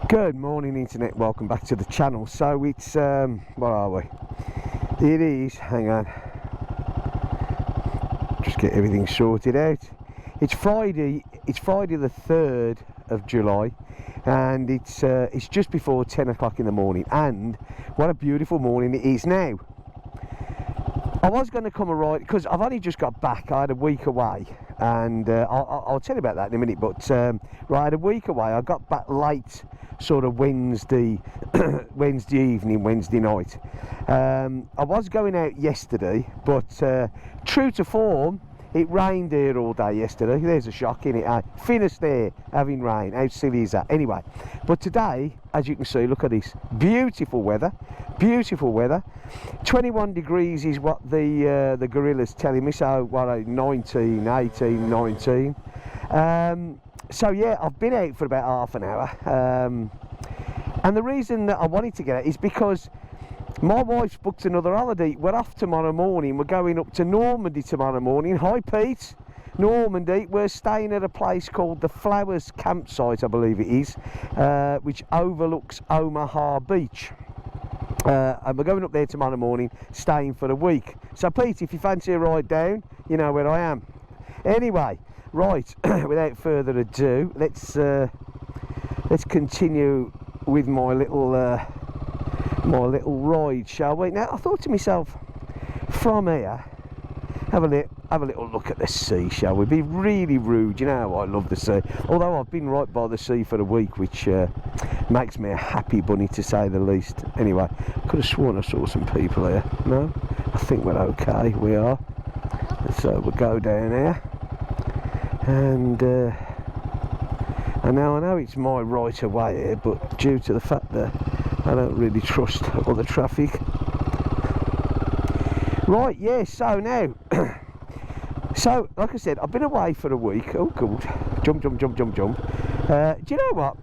Good morning internet, welcome back to the channel. So it's where are we? It is, hang on, just get everything sorted out. It's Friday the 3rd of July, and it's just before 10 o'clock in the morning, and what a beautiful morning it is now. I was going to come and ride because I've only just got back. I had a week away, and I'll tell you about that in a minute. But right, I had a week away. I got back late, sort of Wednesday evening, Wednesday night. I was going out yesterday, but true to form, it rained here all day yesterday. There's a shock in it. Finished there having rain. How silly is that? Anyway, but today, as you can see, look at this beautiful weather. Beautiful weather. 21 degrees is what the Guerrilla's telling me. So what, 19, 18, 19. So yeah, I've been out for about half an hour. And the reason that I wanted to get out is because my wife's booked another holiday. We're off tomorrow morning. We're going up to Normandy tomorrow morning. Hi Pete. Normandy. We're staying at a place called the Flowers Campsite, I believe it is, which overlooks Omaha Beach. And we're going up there tomorrow morning, staying for a week. So Pete, if you fancy a ride down, you know where I am. Anyway, right, without further ado, let's continue with my little ride, shall we? Now I thought to myself, from here, have a little look at the sea, shall we? Be really rude, you know I love the sea, although I've been right by the sea for a week, which makes me a happy bunny to say the least. Anyway, could have sworn I saw some people here. No, I think we're okay. We are. So we'll go down here, and I know it's my right of way here, but due to the fact that I don't really trust other traffic. Right, yeah, so now, so like I said, I've been away for a week. Oh good, jump. Do you know what?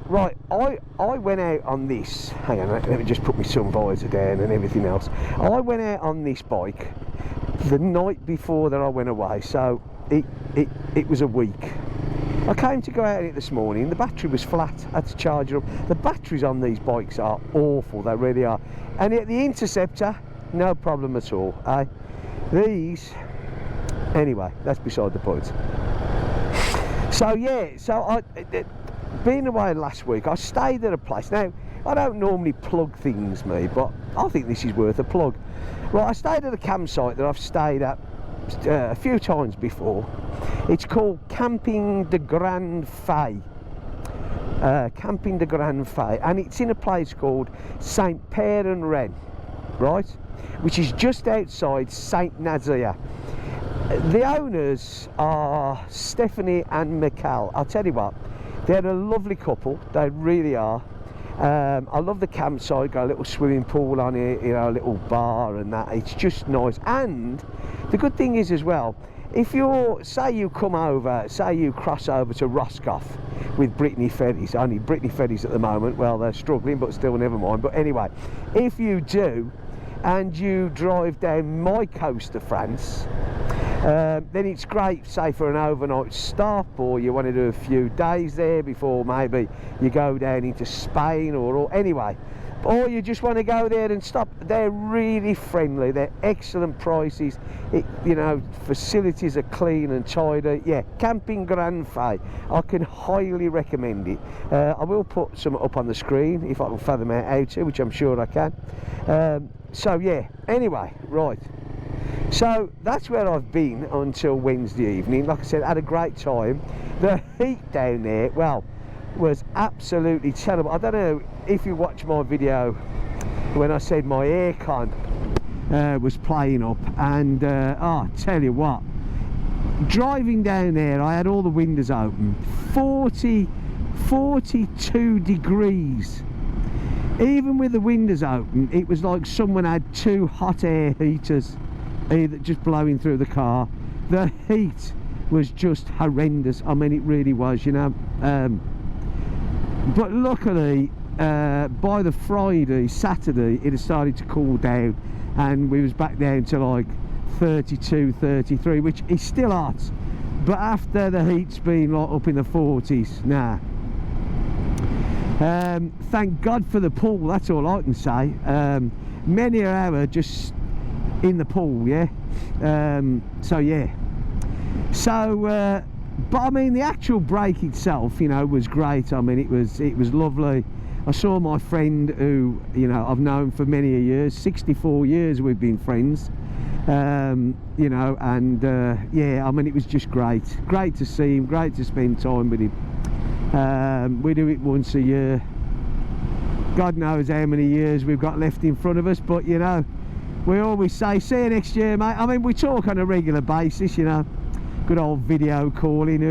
Right, I went out on this, hang on, let me just put my sun visor down and everything else. I went out on this bike the night before that I went away, so it was a week. I came to go out in it this morning, the battery was flat, I had to charge it up. The batteries on these bikes are awful, they really are. And yet the Interceptor, no problem at all, eh? These, anyway, that's beside the point. So yeah, so being away last week, I stayed at a place. Now, I don't normally plug things, me, but I think this is worth a plug. Right, I stayed at a campsite that I've stayed at a few times before. It's called Camping de Grand Fay. Camping de Grand Fay, and it's in a place called PÈRE, right, which is just outside Saint Nazaire. The owners are Stephanie and Michael. I'll tell you what, they're a lovely couple, they really are. I love the campsite, got a little swimming pool on it, you know, a little bar and that. It's just nice. And the good thing is as well, if you're, say you come over, say you cross over to Roscoff with Brittany Ferries, only Brittany Ferries at the moment, well they're struggling, but still never mind. But anyway, if you do, and you drive down my coast of France, then it's great, say for an overnight stop, or you want to do a few days there before maybe you go down into Spain, or anyway, or you just want to go there and stop. They're really friendly, they're excellent prices, you know, facilities are clean and tidy. Yeah, Camping Grand Fay, I can highly recommend it. I will put some up on the screen if I can fathom out how to, which I'm sure I can. So yeah, anyway, right, so that's where I've been until Wednesday evening. Like I said, I had a great time. The heat down there, well, was absolutely terrible. I don't know if you watched my video when I said my aircon was playing up, and oh, tell you what, driving down there, I had all the windows open. 42 degrees. Even with the windows open, it was like someone had two hot air heaters just blowing through the car. The heat was just horrendous. I mean, it really was, you know. But luckily, by the Saturday, it had started to cool down, and we was back down to like 32, 33, which is still hot. But after the heat's been like up in the 40s, nah. Thank God for the pool, that's all I can say. Many an hour just in the pool, yeah. So yeah. So but I mean, the actual break itself, you know, was great. I mean, it was lovely. I saw my friend who, you know, I've known for many years, 64 years we've been friends. You know, and yeah, I mean, it was just great to see him, great to spend time with him. We do it once a year. God knows how many years we've got left in front of us, but you know, we always say, see you next year, mate. I mean, we talk on a regular basis, you know, good old video calling,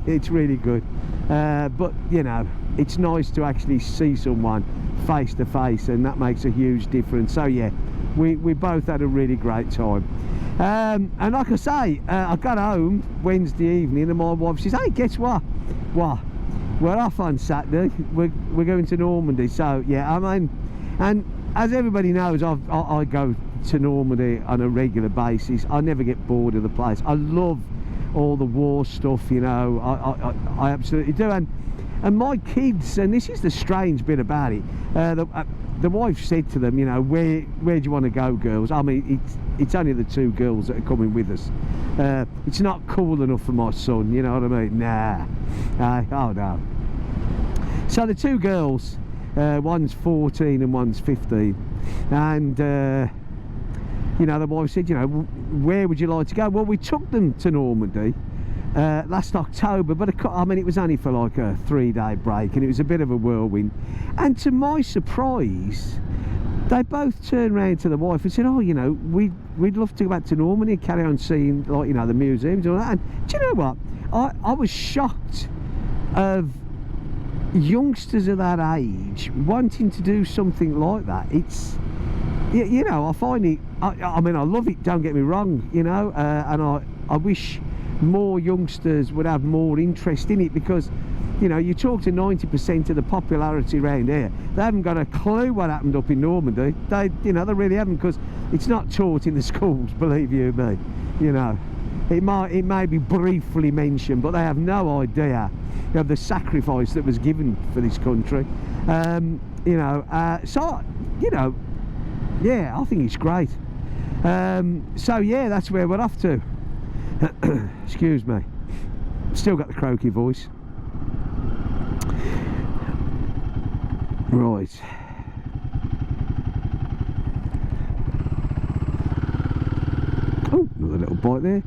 it's really good. But you know, it's nice to actually see someone face to face, and that makes a huge difference. So yeah, we both had a really great time. And like I say, I got home Wednesday evening and my wife says, hey, guess what? We're off on Saturday. We're going to Normandy. So yeah, I mean, and as everybody knows, I go to Normandy on a regular basis. I never get bored of the place. I love all the war stuff, you know. I absolutely do. And my kids, and this is the strange bit about it, the wife said to them, you know, where do you want to go, girls? I mean, it's only the two girls that are coming with us. It's not cool enough for my son, you know what I mean? Nah. Oh no. So the two girls, one's 14 and one's 15, and you know, the wife said, you know, where would you like to go? Well, we took them to Normandy last October, but I mean, it was only for like a 3-day break, and it was a bit of a whirlwind. And to my surprise, they both turned around to the wife and said, oh, you know, we'd love to go back to Normandy and carry on seeing, like, you know, the museums and all that. And do you know what? I was shocked of youngsters of that age wanting to do something like that. It's, you know, I find it, I mean, I love it, don't get me wrong, you know, and I wish more youngsters would have more interest in it, because, you know, you talk to 90% of the popularity around here, they haven't got a clue what happened up in Normandy. You know, they really haven't, because it's not taught in the schools, believe you me. You know, it may be briefly mentioned, but they have no idea of the sacrifice that was given for this country. You know, so, you know, yeah, I think it's great. So yeah, that's where we're off to. Excuse me, still got the croaky voice. Right. Oh, another little bite there.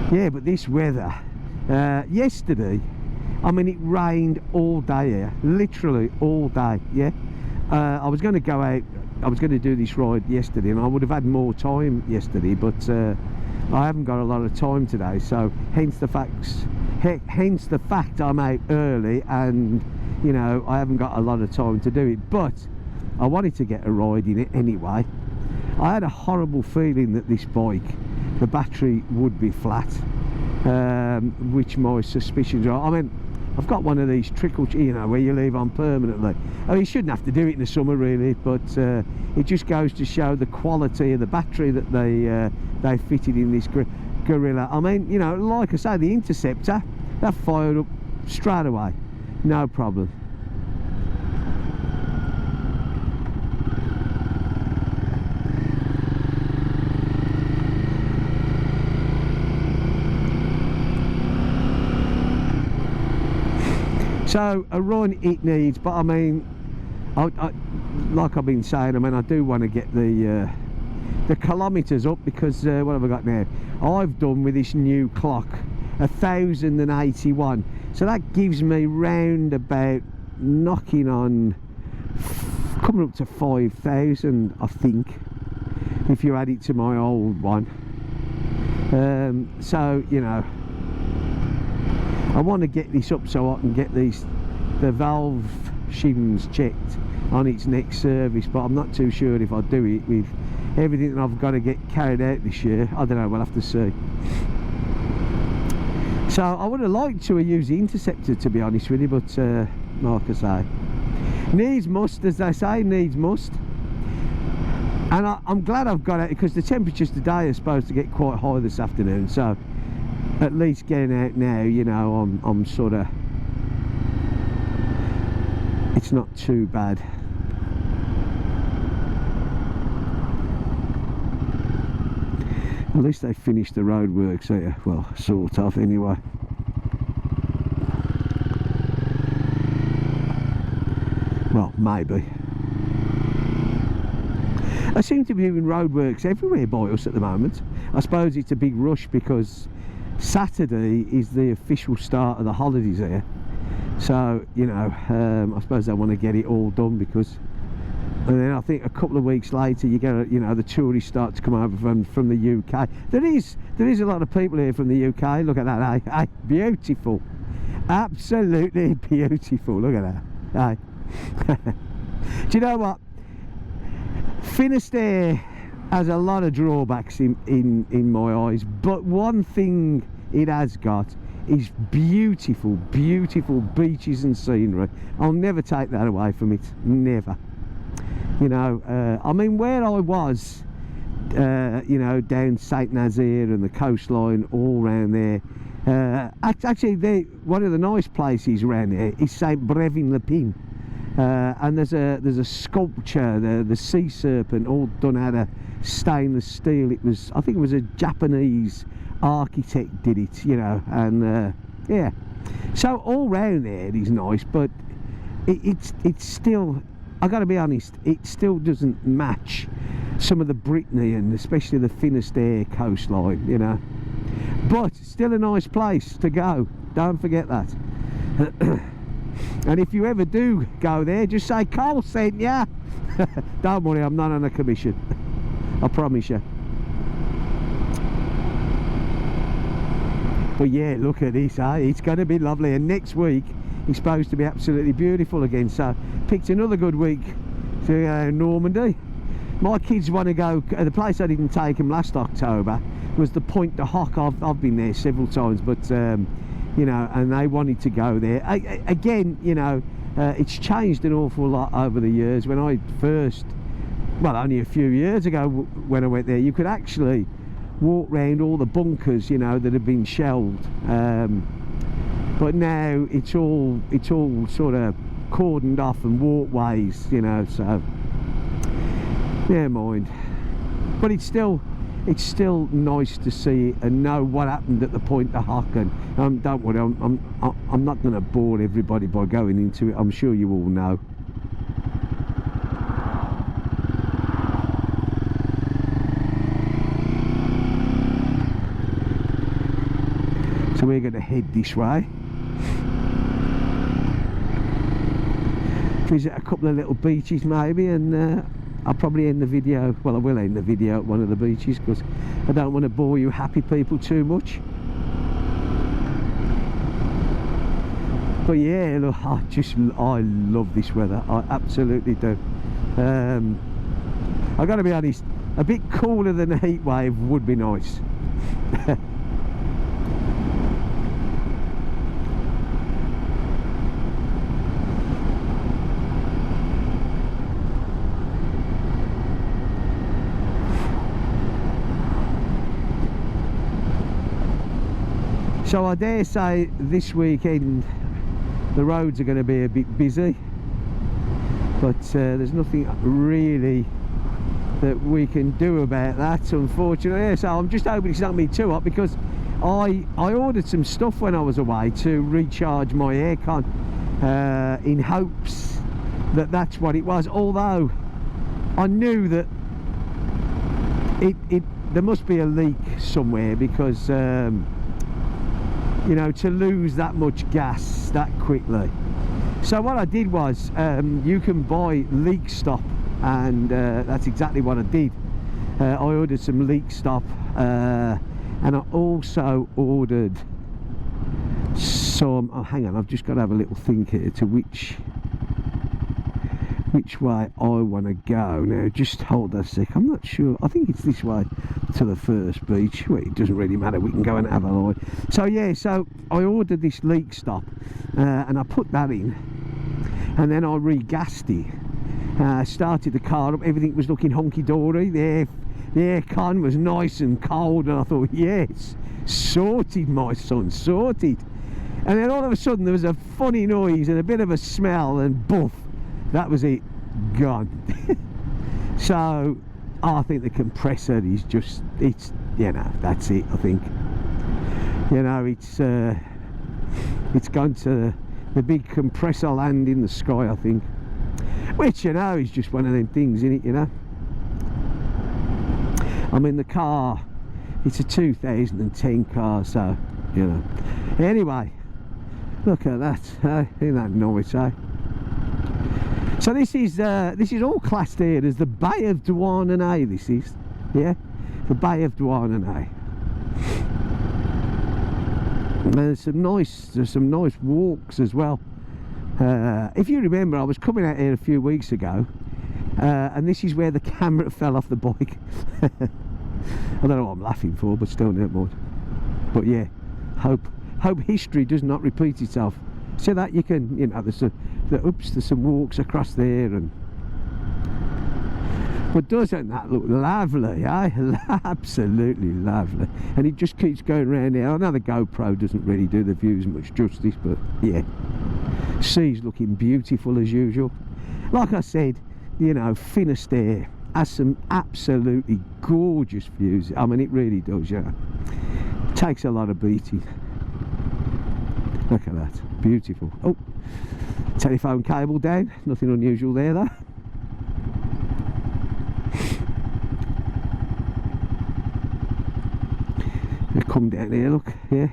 Yeah, but this weather, yesterday, I mean, it rained all day here, literally all day, yeah. I was going to go out, I was going to do this ride yesterday, and I would have had more time yesterday, but I haven't got a lot of time today, so hence the fact I'm out early, and, you know, I haven't got a lot of time to do it, but I wanted to get a ride in it anyway. I had a horrible feeling that this bike, the battery would be flat, which my suspicions are. I mean, I've got one of these trickle, you know, where you leave on permanently. I mean, you shouldn't have to do it in the summer really, but it just goes to show the quality of the battery that they fitted in this Guerrilla. I mean, you know, like I say, the Interceptor, that fired up straight away, no problem. So a run it needs, but I mean, like I've been saying, I mean, I do want to get the kilometres up, because what have I got now? I've done with this new clock 1,081, so that gives me round about knocking on coming up to 5,000, I think, if you add it to my old one. So, you know, I want to get this up so I can get the valve shims checked on its next service, but I'm not too sure if I'll do it with everything that I've got to get carried out this year. I don't know, we'll have to see. So I would have liked to have used the Interceptor, to be honest with you, but like I say, needs must, as they say, needs must. And I'm glad I've got out, because the temperatures today are supposed to get quite high this afternoon, so at least getting out now, you know, I'm sort of, it's not too bad. At least they finished the road works here, well, sort of anyway. Well, maybe. There seem to be doing roadworks everywhere by us at the moment. I suppose it's a big rush because Saturday is the official start of the holidays here. So, you know, I suppose they want to get it all done, because, and then I think a couple of weeks later you get, you know, the tourists start to come over from the UK. There is a lot of people here from the UK. Look at that, eh? Beautiful, absolutely beautiful. Look at that, eh? Do you know what? Finisterre has a lot of drawbacks in my eyes, but one thing it has got is beautiful beaches and scenery. I'll never take that away from it, never. You know, I mean, where I was, you know, down Saint Nazaire and the coastline all around there, actually one of the nice places around there is Saint Brevin-le-Pin. And there's a sculpture, the sea serpent, all done out of stainless steel. It was, I think it was a Japanese architect did it, you know, and yeah. So all round there it is nice, but it's still, I got to be honest, it still doesn't match some of the Brittany and especially the Finisterre coastline, you know. But still a nice place to go. Don't forget that. And if you ever do go there, just say Cole sent ya. Don't worry, I'm not on a commission. I promise you. But yeah, look at this, eh? It's going to be lovely. And next week it's supposed to be absolutely beautiful again. So picked another good week to Normandy. My kids want to go. The place I didn't take them last October was the Pointe de Hoc. I've been there several times, but you know, and they wanted to go there again. You know, it's changed an awful lot over the years. When I first, well, only a few years ago when I went there, you could actually walk round all the bunkers, you know, that have been shelled, but now it's all sort of cordoned off and walkways, you know, so never mind. But it's still nice to see and know what happened at the Pointe de Hoc. And don't worry, I'm not going to bore everybody by going into it. I'm sure you all know. So we're going to head this way, visit a couple of little beaches maybe, and I'll probably end the video, well, I will end the video at one of the beaches, because I don't want to bore you happy people too much. But yeah, look, I love this weather. I absolutely do. I've got to be honest, a bit cooler than a heat wave would be nice. So I dare say this weekend the roads are going to be a bit busy, but there's nothing really that we can do about that, unfortunately. So I'm just hoping it's not going to be too hot, because I ordered some stuff when I was away to recharge my aircon, in hopes that that's what it was, although I knew that there must be a leak somewhere, because you know, to lose that much gas that quickly. So what I did was, you can buy leak stop, and that's exactly what I did. I ordered some leak stop, and I also ordered some, oh hang on, I've just got to have a little think here to which way I want to go. Now just hold a sec, I'm not sure, I think it's this way to the first beach. Well, it doesn't really matter, we can go and have a lie. So yeah, so I ordered this leak stop, and I put that in, and then I regassed it, Started the car up, everything was looking honky-dory. The aircon was nice and cold, and I thought, yes, sorted, my son, sorted. And then all of a sudden there was a funny noise and a bit of a smell, and boof, that was it, gone. So I think the compressor is just, it's, you know, that's it. I think, you know, it's gone to the big compressor land in the sky, I think, which, you know, is just one of them things, isn't it, you know. I mean, the car, it's a 2010 car, so, you know. Anyway, look at that, isn't that nice, eh? So this is all classed here as the Bay of Douarnenez. This is, yeah, the Bay of Douarnenez. And there's some nice walks as well. If you remember, I was coming out here a few weeks ago, and this is where the camera fell off the bike. I don't know what I'm laughing for, but still, never mind. But yeah, hope history does not repeat itself. So that you can, you know, there's some walks across there, and but doesn't that look lovely, eh? Absolutely lovely. And it just keeps going around here. I know the GoPro doesn't really do the views much justice, but yeah, sea's looking beautiful as usual. Like I said, you know, Finisterre has some absolutely gorgeous views. I mean, it really does, you know. It takes a lot of beating. Look at that, beautiful. Oh, telephone cable down, nothing unusual there though. Come down here, look, yeah.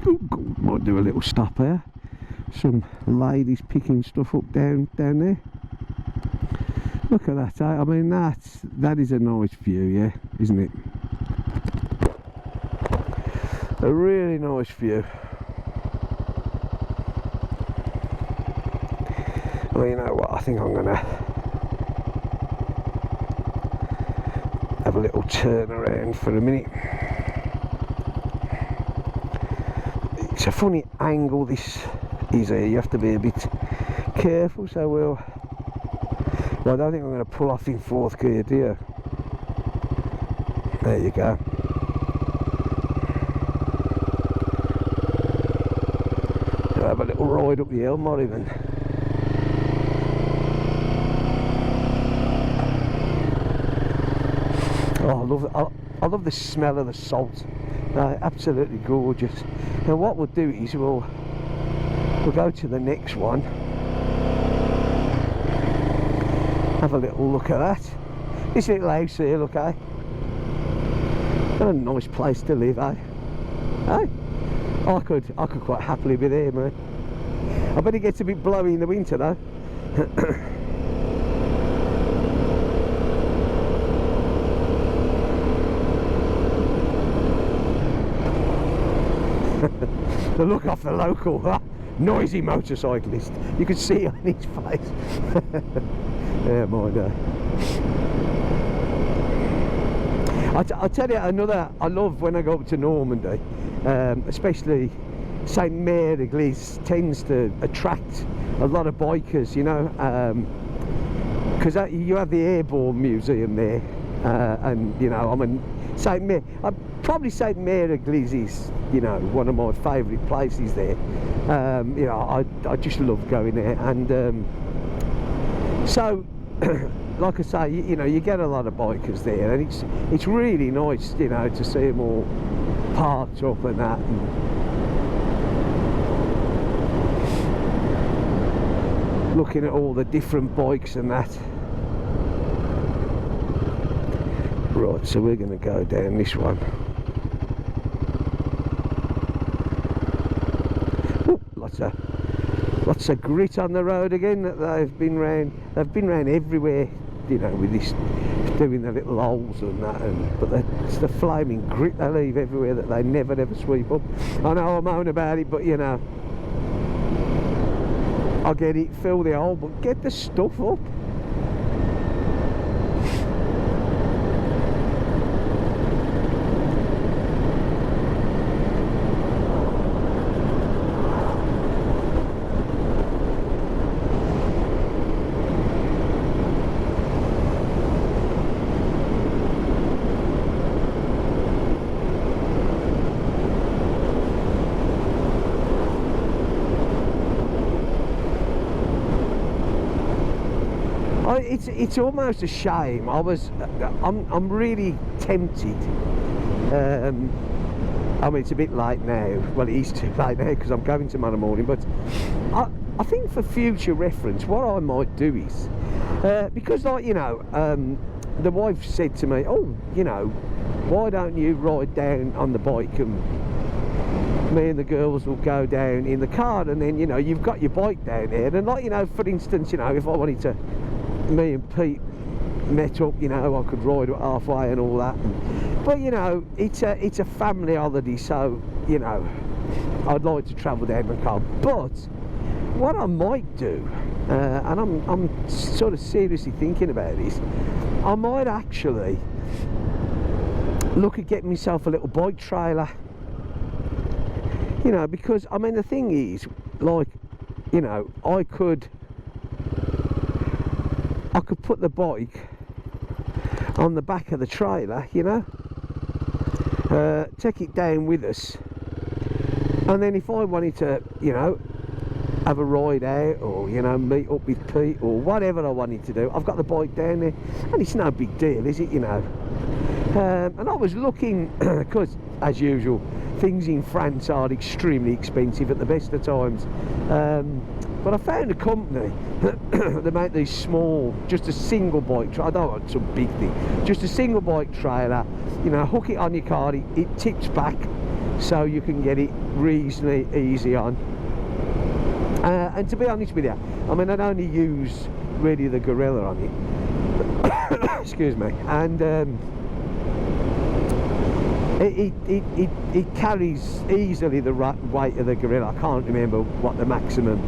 Oh, God, might do a little stop here. Some ladies picking stuff up down there. Look at that, eh? I mean, that is a nice view, yeah, isn't it? A really nice view. Well, you know what, I think I'm gonna have a little turn around for a minute. It's a funny angle this is here, you have to be a bit careful, so well, I don't think I'm going to pull off in fourth gear, do you? There you go. So have a little ride up the hill, Morrigan. Oh, I love the smell of the salt. Absolutely gorgeous. Now what we'll do is we'll go to the next one. Have a little look at that. This little house here, look, eh? What a nice place to live, eh? Hey, I could quite happily be there, man. I bet it gets a bit blowy in the winter though. The look off the local noisy motorcyclist, you could see on his face. Yeah, mind. I'll tell you another I love when I go up to Normandy, especially St Mary Église tends to attract a lot of bikers, you know, because you have the Airborne Museum there, and you know, I mean, probably St Mary Église is, you know, one of my favourite places there. You know, I just love going there, and so like I say, you know, you get a lot of bikers there, and it's really nice, you know, to see them all parked up and that, and looking at all the different bikes and that. Right, so we're going to go down this one. Ooh, lots of grit on the road again. That they've been round everywhere, you know, with this, doing the little holes and that, but it's the flaming grit they leave everywhere that they never ever sweep up. I know I moan about it, but you know, I get it, fill the hole, but get the stuff up. It's almost a shame. I'm really tempted. I mean, it's a bit late now. Well, it is too late now because I'm going tomorrow morning. But I think for future reference, what I might do is, because, like, you know, the wife said to me, oh, you know, why don't you ride down on the bike and me and the girls will go down in the car, and then, you know, you've got your bike down there. And, like, you know, for instance, you know, if I wanted to, me and Pete met up, you know, I could ride halfway and all that. But, you know, it's a family holiday, so, you know, I'd like to travel down in the car. But what I might do, and I'm sort of seriously thinking about this, I might actually look at getting myself a little bike trailer. You know, because, I mean, the thing is, like, you know, I could put the bike on the back of the trailer, you know, take it down with us, and then if I wanted to, you know, have a ride out, or, you know, meet up with Pete, or whatever I wanted to do, I've got the bike down there, and it's no big deal, is it, you know? And I was looking, because, as usual, things in France are extremely expensive at the best of times, but I found a company that make these small, just a single bike trailer. I don't want some big thing, just a single bike trailer, you know, hook it on your car, it tips back so you can get it reasonably easy on. And to be honest with you, I mean, I'd only use really the Guerrilla on it. Excuse me. And it carries easily the weight of the Guerrilla. I can't remember what the maximum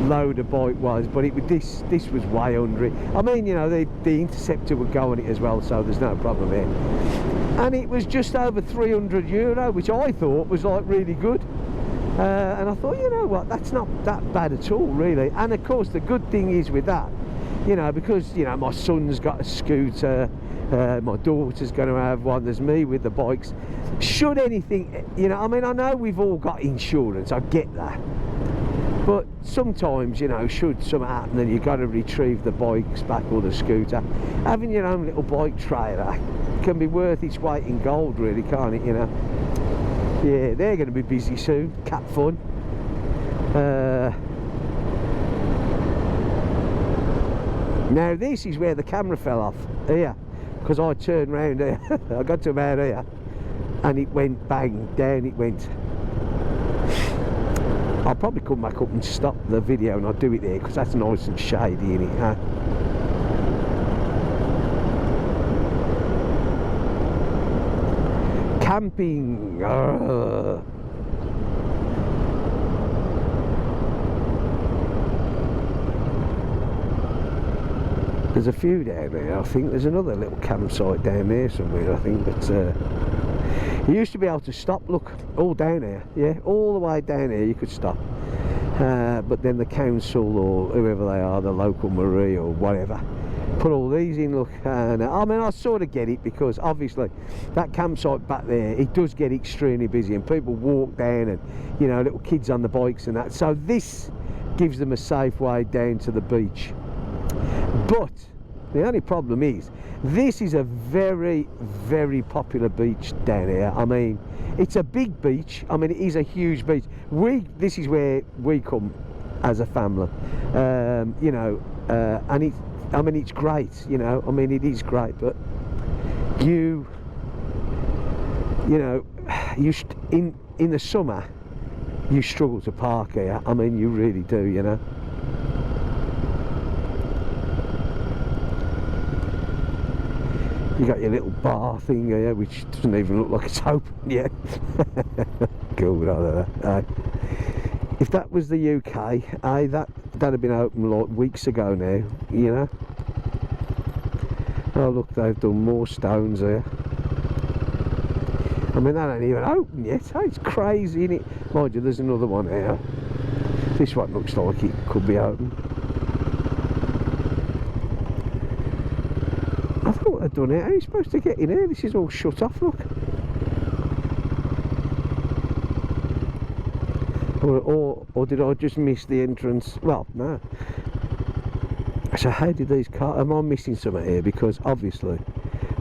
load of bike was, but this was way under it. I mean, you know, the Interceptor would go on it as well, so there's no problem there. And it was just over €300, which I thought was, like, really good. And I thought, you know what, that's not that bad at all, really. And of course, the good thing is with that, you know, because, you know, my son's got a scooter, my daughter's going to have one, there's me with the bikes. Should anything, you know, I mean, I know we've all got insurance, I get that. But sometimes, you know, should something happen and you've got to retrieve the bikes back or the scooter, having your own little bike trailer can be worth its weight in gold, really, can't it, you know? Yeah, they're going to be busy soon. Cat fun. Now this is where the camera fell off here, because I turned round here. I got to about here and it went bang, down it went. I'll probably come back up and stop the video and I'll do it there, because that's nice and shady, isn't it, huh? Camping. There's a few down there. I think there's another little campsite down there somewhere, I think, but you used to be able to stop, look, all down here, yeah, all the way down here you could stop, but then the council or whoever they are, the local Marie or whatever, put all these in, look. And I mean, I sort of get it, because obviously that campsite back there, it does get extremely busy and people walk down, and, you know, little kids on the bikes and that, so this gives them a safe way down to the beach. But the only problem is, this is a very, very popular beach down here. I mean, it's a big beach. I mean, it is a huge beach. This is where we come as a family, you know, and I mean, it's great, you know, I mean, it is great, but you know, in the summer, you struggle to park here. I mean, you really do, you know. You got your little bar thing here, which doesn't even look like it's open yet. Good, I don't know. If that was the UK, that'd have been open like weeks ago now, you know. Oh look, they've done more stones here. I mean, that ain't even open yet. It's crazy, isn't it? Mind you, there's another one here. This one looks like it could be open. I thought I'd done it. How are you supposed to get in here? This is all shut off, look. Or did I just miss the entrance? Well, no. So how did these cars, am I missing something here? Because obviously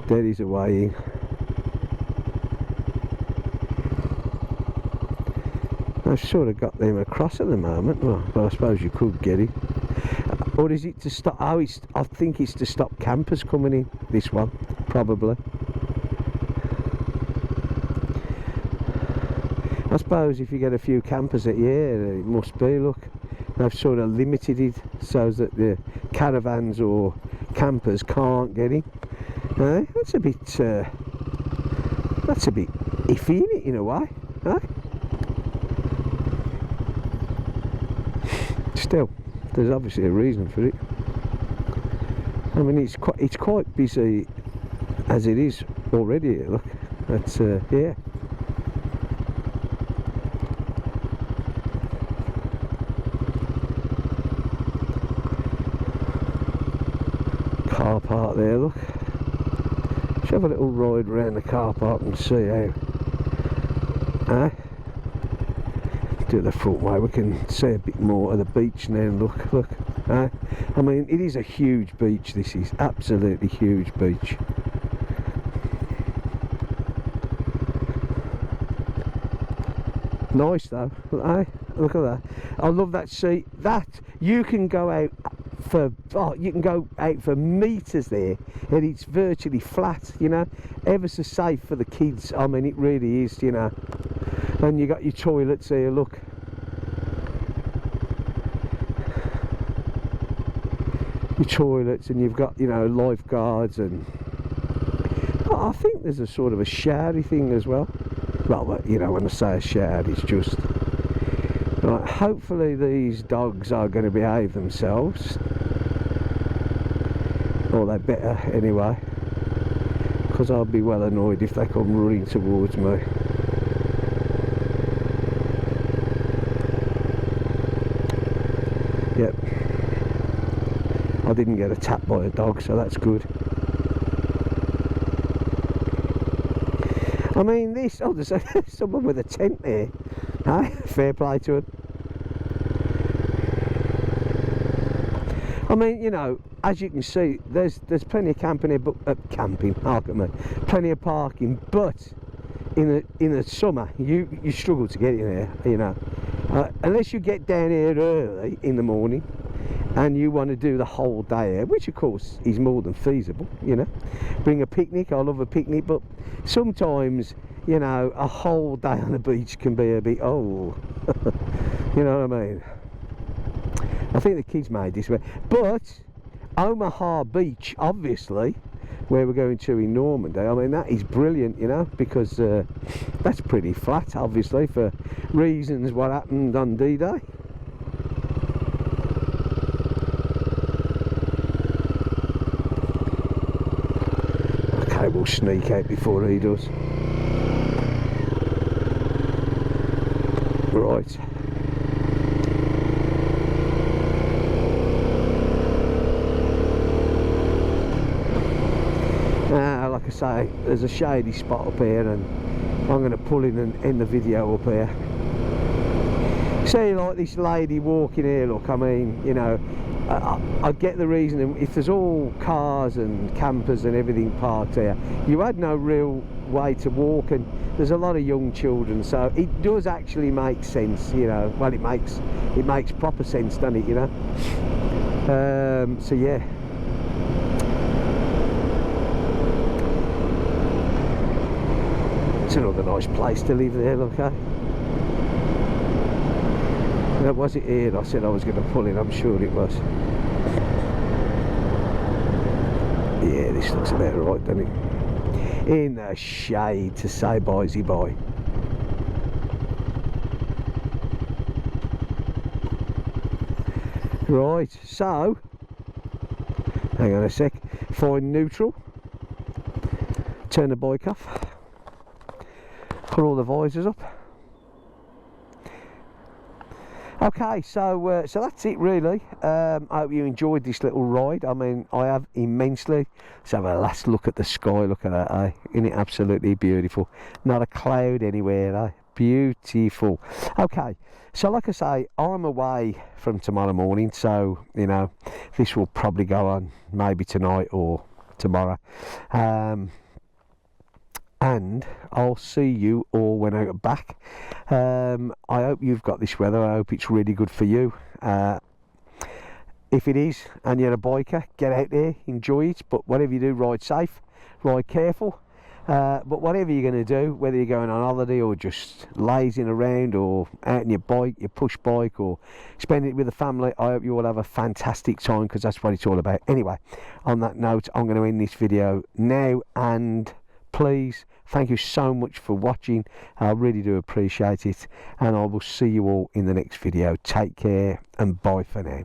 there is a way in. I've sort of got them across at the moment. Well, I suppose you could get it. Or is it to stop? Oh, I think it's to stop campers coming in. This one, probably. I suppose if you get a few campers at it must be. Look, they've sort of limited it so that the caravans or campers can't get in. That's a bit iffy, isn't it, in a way? Still, there's obviously a reason for it. I mean, it's quite busy as it is already. Look, that's yeah. Car park there. Look, let's have a little ride around the car park and see how. Do it the front way, we can see a bit more of the beach now. Look. I mean, it is a huge beach. This is absolutely huge beach. Nice though. Look at that. I love that seat. That you can go out for. You can go out for meters there, and it's virtually flat. You know, ever so safe for the kids. I mean, it really is. You know. And you got your toilets here, look. Your toilets, and you've got, you know, lifeguards, and I think there's a sort of a showery thing as well. Well, you know, when I say a shower, it's just right. Hopefully these dogs are going to behave themselves, or they better anyway, because I'll be well annoyed if they come running towards me. Yep, I didn't get attacked by a dog, so that's good. I mean, this, oh, there's someone with a tent there. Fair play to him. I mean, you know, as you can see, there's plenty of camping here, but plenty of parking. But in the summer, you struggle to get in here, you know. Unless you get down here early in the morning and you want to do the whole day here, which of course is more than feasible, you know. Bring a picnic. I love a picnic, but sometimes, you know, a whole day on the beach can be a bit, oh, you know what I mean. I think the kids made this way, but Omaha Beach, obviously, where we're going to in Normandy, I mean, that is brilliant, you know, because that's pretty flat, obviously, for reasons what happened on D-Day. Okay, we'll sneak out before he does. Right. Like I say, there's a shady spot up here, and I'm going to pull in and end the video up here. See, like this lady walking here, look, I mean, you know, I get the reason. If there's all cars and campers and everything parked here, you had no real way to walk, and there's a lot of young children, so it does actually make sense, you know. Well, it makes proper sense, doesn't it, you know. So yeah. It's another nice place to live there, look, eh? Was it here I said I was going to pull in? I'm sure it was. Yeah, this looks about right, doesn't it? In the shade, to say bye-zy bye. Right, so, hang on a sec, find neutral, turn the bike off, put all the visors up. Okay, so that's it really. I hope you enjoyed this little ride. I mean, I have immensely. Let's have a last look at the sky. Look at that, eh? Isn't it absolutely beautiful? Not a cloud anywhere, eh? Beautiful. Okay, so like I say, I'm away from tomorrow morning, so you know this will probably go on maybe tonight or tomorrow, and I'll see you all when I get back. I hope you've got this weather. I hope it's really good for you. If it is and you're a biker, get out there, enjoy it, but whatever you do, ride safe, ride careful. But whatever you're going to do, whether you're going on holiday or just lazing around or out on your bike, your push bike, or spending it with the family, I hope you all have a fantastic time, because that's what it's all about. Anyway, on that note, I'm going to end this video now, and please, thank you so much for watching. I really do appreciate it, and I will see you all in the next video. Take care and bye for now.